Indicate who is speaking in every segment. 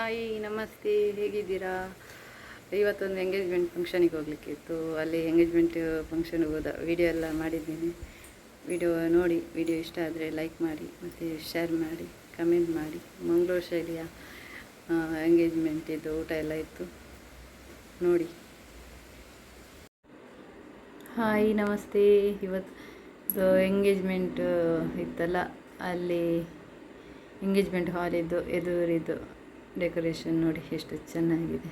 Speaker 1: Hi ನಮಸ್ತೆ, ಹೇಗಿದ್ದೀರಾ? ಇವತ್ತೊಂದು ಎಂಗೇಜ್ಮೆಂಟ್ ಫಂಕ್ಷನಿಗೆ ಹೋಗ್ಲಿಕ್ಕಿತ್ತು. ಅಲ್ಲಿ ಎಂಗೇಜ್ಮೆಂಟ್ ಫಂಕ್ಷನ್ಗೆ ಹೋದ ವಿಡಿಯೋ ಎಲ್ಲ ಮಾಡಿದ್ದೀನಿ. ವಿಡಿಯೋ ನೋಡಿ, ವಿಡಿಯೋ ಇಷ್ಟ ಆದರೆ ಲೈಕ್ ಮಾಡಿ ಮತ್ತು ಶೇರ್ ಮಾಡಿ, ಕಮೆಂಟ್ ಮಾಡಿ. ಮಂಗಳೂರು ಶೈಲಿಯ ಎಂಗೇಜ್ಮೆಂಟ್ ಇದು ಊಟ ಎಲ್ಲ ಇತ್ತು, ನೋಡಿ. ಹಾಯ್ ನಮಸ್ತೆ. ಇವತ್ತು ಎಂಗೇಜ್ಮೆಂಟ್ ಇತ್ತಲ್ಲ, ಅಲ್ಲಿ ಎಂಗೇಜ್ಮೆಂಟ್ ಹಾಲಿದ್ದು ಎದುರಿದ್ದು ಡೆಕೋರೇಷನ್ ನೋಡಿ ಎಷ್ಟು ಚೆನ್ನಾಗಿದೆ.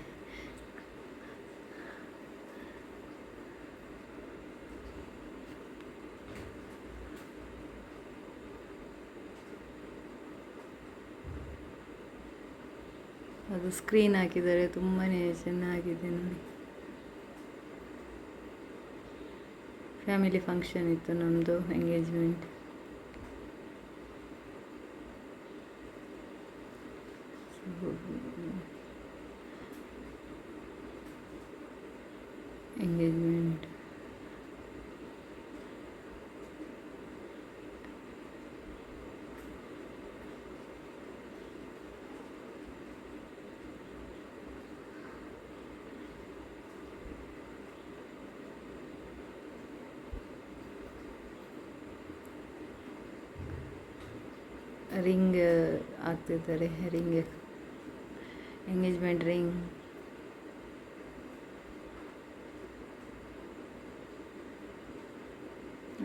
Speaker 1: ಅದು ಸ್ಕ್ರೀನ್ ಹಾಕಿದ್ದಾರೆ, ತುಂಬಾ ಚೆನ್ನಾಗಿದೆ ನೋಡಿ. ಫ್ಯಾಮಿಲಿ ಫಂಕ್ಷನ್ ಇತ್ತು ನಮ್ಮದು ಎಂಗೇಜ್ಮೆಂಟ್. ಎಂಗೇಜ್ಮೆಂಟ್ ರಿಂಗ್ ಹಾಕ್ತಿದ್ದಾರೆ, ರಿಂಗ್ ಎಂಗೇಜ್ಮೆಂಟ್ ರಿಂಗ್.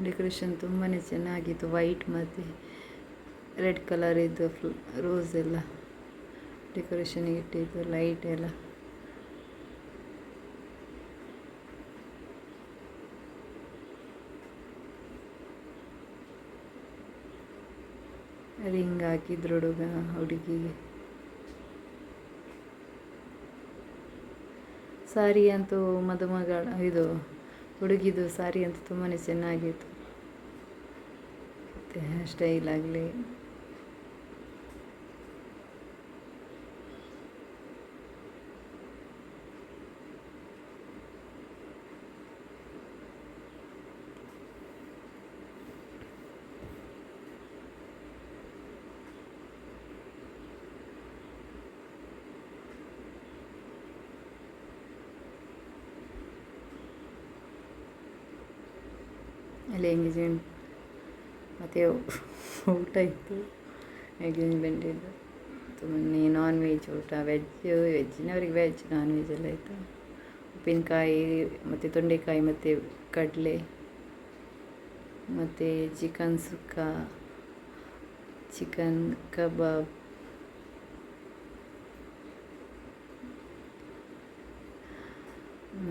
Speaker 1: ಡೆಕೋರೇಷನ್ ತುಂಬಾ ಚೆನ್ನಾಗಿತ್ತು. ವೈಟ್ ಮತ್ತು ರೆಡ್ ಕಲರ್ ಇದ್ದು ರೋಸ್ ಎಲ್ಲ ಡೆಕೋರೇಷನಿಗೆ ಇಟ್ಟಿದ್ದು, ಲೈಟ್ ಎಲ್ಲ. ರಿಂಗ್ ಹಾಕಿದ್ರು ಹುಡುಗ ಹುಡುಗಿಗೆ. ಸಾರಿ ಅಂತೂ ಮದುಮಗಳ ಇದು ಹುಡುಗಿದು ಸಾರಿ ಅಂತೂ ತುಂಬಾ ಚೆನ್ನಾಗಿತ್ತು. ಮತ್ತು ಹೇರ್ ಸ್ಟೈಲ್ ಆಗಲಿ ಅಲ್ಲಿ ಎಂಗೇಜ್ಮೆಂಟ್ ಮತ್ತು ಊಟ ಇತ್ತು. ಎಂಗೇಜ್ಮೆಂಟಿದ್ದು ತುಂಬನೇ ನಾನ್ ವೆಜ್ ಊಟ, ವೆಜ್ಜಿನವ್ರಿಗೆ ವೆಜ್, ನಾನ್ ವೆಜ್ ಎಲ್ಲ ಇತ್ತು. ಉಪ್ಪಿನಕಾಯಿ ಮತ್ತು ತೊಂಡೆಕಾಯಿ ಮತ್ತು ಕಡಲೆ ಮತ್ತು ಚಿಕನ್ ಸುಕ್ಕ, ಚಿಕನ್ ಕಬಾಬ್,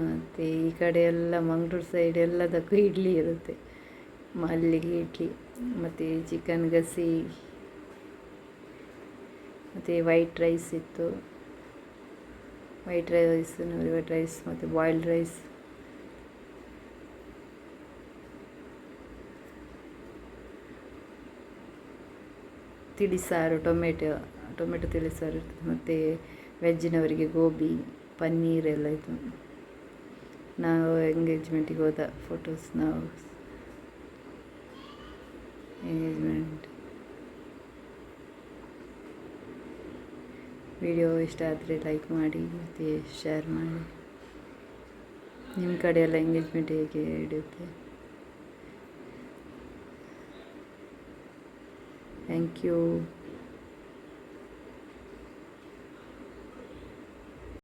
Speaker 1: ಮತ್ತು ಈ ಕಡೆ ಎಲ್ಲ ಮಂಗಳೂರು ಸೈಡ್ ಎಲ್ಲದಕ್ಕೂ ಇಡ್ಲಿ ಇರುತ್ತೆ. ಮಲ್ಲಿಗೆ ಇಡ್ಲಿ ಮತ್ತು ಚಿಕನ್ ಗಸಿ ಮತ್ತು ವೈಟ್ ರೈಸ್ ಇತ್ತು. ವೈಟ್ ರೈಸ್ ಮತ್ತು ಬಾಯ್ಲ್ಡ್ ರೈಸ್. ತಿಳಿಸಾರು, ಟೊಮೆಟೊ ತಿಳಿಸಾರು ಇರ್ತದೆ. ಮತ್ತು ವೆಜ್ಜಿನವರಿಗೆ ಗೋಬಿ, ಪನ್ನೀರ್ ಎಲ್ಲ ಇತ್ತು. ನಾವು ಎಂಗೇಜ್ಮೆಂಟಿಗೆ ಹೋದ ಫೋಟೋಸ್. ನಾವು ಎಂಗೇಜ್ಮೆಂಟ್ ವಿಡಿಯೋ ಇಷ್ಟ ಆದರೆ ಲೈಕ್ ಮಾಡಿ ಮತ್ತು ಶೇರ್ ಮಾಡಿ. ನಿಮ್ಮ ಕಡೆ ಎಲ್ಲ ಎಂಗೇಜ್ಮೆಂಟ್ ಹೇಗೆ ಇಡುತ್ತೆ? Thank you.